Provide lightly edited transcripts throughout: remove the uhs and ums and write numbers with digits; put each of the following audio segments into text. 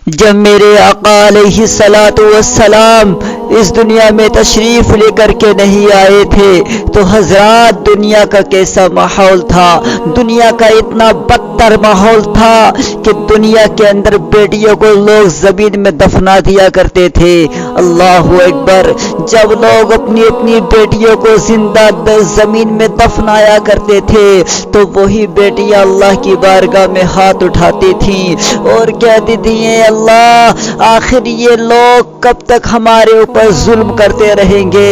جب میرے آقا علیہ الصلوۃ والسلام اس دنیا میں تشریف لے کر کے نہیں آئے تھے تو حضرات دنیا کا کیسا ماحول تھا، دنیا کا اتنا بدتر ماحول تھا کہ دنیا کے اندر بیٹیوں کو لوگ زمین میں دفنا دیا کرتے تھے۔ اللہ اکبر! جب لوگ اپنی اپنی بیٹیوں کو زندہ زمین میں دفنایا کرتے تھے تو وہی بیٹیاں اللہ کی بارگاہ میں ہاتھ اٹھاتی تھیں اور کہتی تھیں اے اللہ، آخر یہ لوگ کب تک ہمارے اوپر ظلم کرتے رہیں گے؟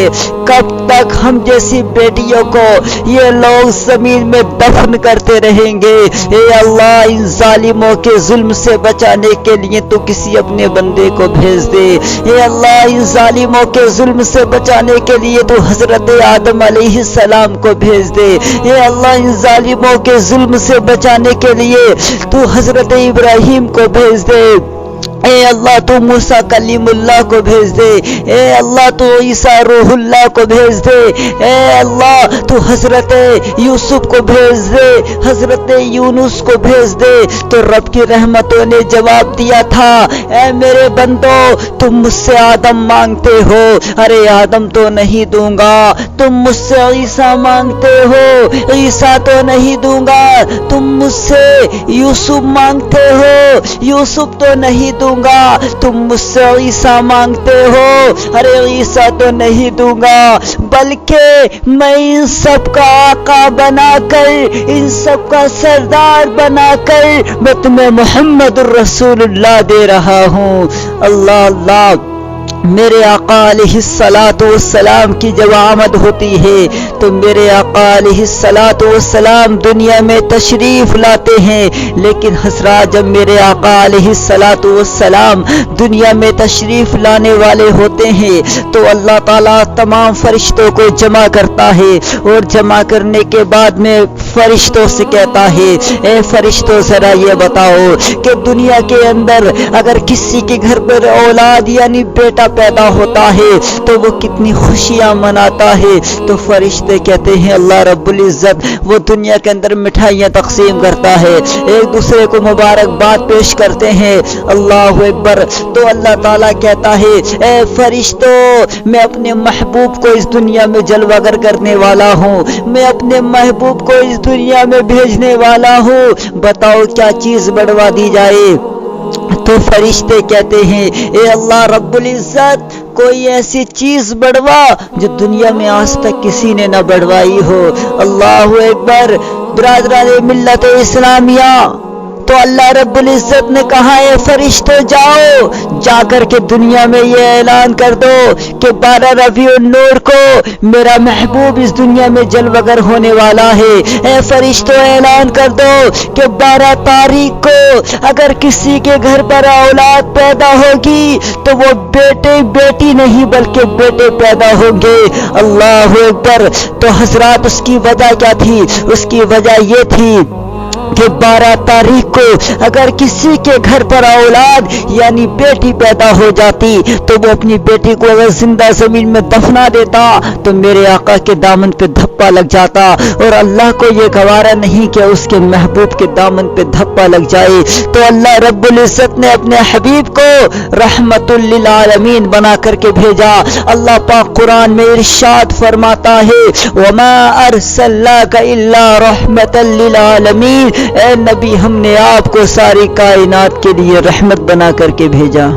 کب تک ہم جیسی بیٹیوں کو یہ لوگ زمین میں دفن کرتے رہیں گے؟ اے اللہ، ان ظالموں کے ظلم سے بچانے کے لیے تو کسی اپنے بندے کو بھیج دے۔ اے اللہ، ان ظالموں کے ظلم سے بچانے کے لیے تو حضرت آدم علیہ السلام کو بھیج دے۔ اے اللہ، ان ظالموں کے ظلم سے بچانے کے لیے تو حضرت ابراہیم کو بھیج دے۔ اے اللہ، تو موسیٰ کلیم اللہ کو بھیج دے۔ اے اللہ، تو عیسیٰ روح اللہ کو بھیج دے۔ اے اللہ، تو حضرت یوسف کو بھیج دے، حضرت یونس کو بھیج دے۔ تو رب کی رحمتوں نے جواب دیا تھا، اے میرے بندو، تم مجھ سے آدم مانگتے ہو، ارے آدم تو نہیں دوں گا۔ تم مجھ سے عیسیٰ مانگتے ہو، عیسیٰ تو نہیں دوں گا۔ تم مجھ سے یوسف مانگتے ہو، یوسف تو نہیں دوں گا۔ تم مجھ سے عیسیٰ مانگتے ہو، ارے عیسیٰ تو نہیں دوں گا، بلکہ میں ان سب کا آقا بنا کر، ان سب کا سردار بنا کر میں تمہیں محمد الرسول اللہ دے رہا ہوں۔ اللہ اللہ! میرے آقا علیہ الصلوۃ والسلام کی جب آمد ہوتی ہے تو میرے آقا علیہ الصلوۃ والسلام دنیا میں تشریف لاتے ہیں، لیکن حضرات جب میرے آقا علیہ الصلوۃ والسلام دنیا میں تشریف لانے والے ہوتے ہیں تو اللہ تعالیٰ تمام فرشتوں کو جمع کرتا ہے اور جمع کرنے کے بعد میں فرشتوں سے کہتا ہے، اے فرشتوں ذرا یہ بتاؤ کہ دنیا کے اندر اگر کسی کے گھر پر اولاد یعنی بیٹا پیدا ہوتا ہے تو وہ کتنی خوشیاں مناتا ہے؟ تو فرشتے کہتے ہیں اللہ رب العزت وہ دنیا کے اندر مٹھائیاں تقسیم کرتا ہے، ایک دوسرے کو مبارکباد پیش کرتے ہیں۔ اللہ اکبر! تو اللہ تعالیٰ کہتا ہے، اے فرشتوں، میں اپنے محبوب کو اس دنیا میں جلوہ گر کرنے والا ہوں، میں اپنے محبوب کو اس دنیا میں بھیجنے والا ہوں، بتاؤ کیا چیز بڑھوا دی جائے؟ تو فرشتے کہتے ہیں، اے اللہ رب العزت، کوئی ایسی چیز بڑھوا جو دنیا میں آج تک کسی نے نہ بڑھوائی ہو۔ اللہ اکبر! برادران ملت اسلامیہ، تو اللہ رب العزت نے کہا ہے فرشتوں جاؤ، جا کر کے دنیا میں یہ اعلان کر دو کہ 12 ربیع النور کو میرا محبوب اس دنیا میں جلوہ گر ہونے والا ہے۔ اے فرشتوں اعلان کر دو کہ 12 تاریخ کو اگر کسی کے گھر پر اولاد پیدا ہوگی تو وہ بیٹی نہیں بلکہ بیٹے پیدا ہوں گے۔ اللہ اکبر! تو حضرات اس کی وجہ کیا تھی؟ اس کی وجہ یہ تھی کہ 12 تاریخ کو اگر کسی کے گھر پر اولاد یعنی بیٹی پیدا ہو جاتی تو وہ اپنی بیٹی کو اگر زندہ زمین میں دفنا دیتا تو میرے آقا کے دامن پہ دھپا لگ جاتا، اور اللہ کو یہ گوارا نہیں کہ اس کے محبوب کے دامن پہ دھپا لگ جائے۔ تو اللہ رب العزت نے اپنے حبیب کو رحمت للعالمین بنا کر کے بھیجا۔ اللہ پاک قرآن میں ارشاد فرماتا ہے، وَمَا أَرْسَلْنَاكَ إِلَّا رَحْمَةً لِّلْعَالَمِينَ، اے نبی ہم نے آپ کو ساری کائنات کے لیے رحمت بنا کر کے بھیجا۔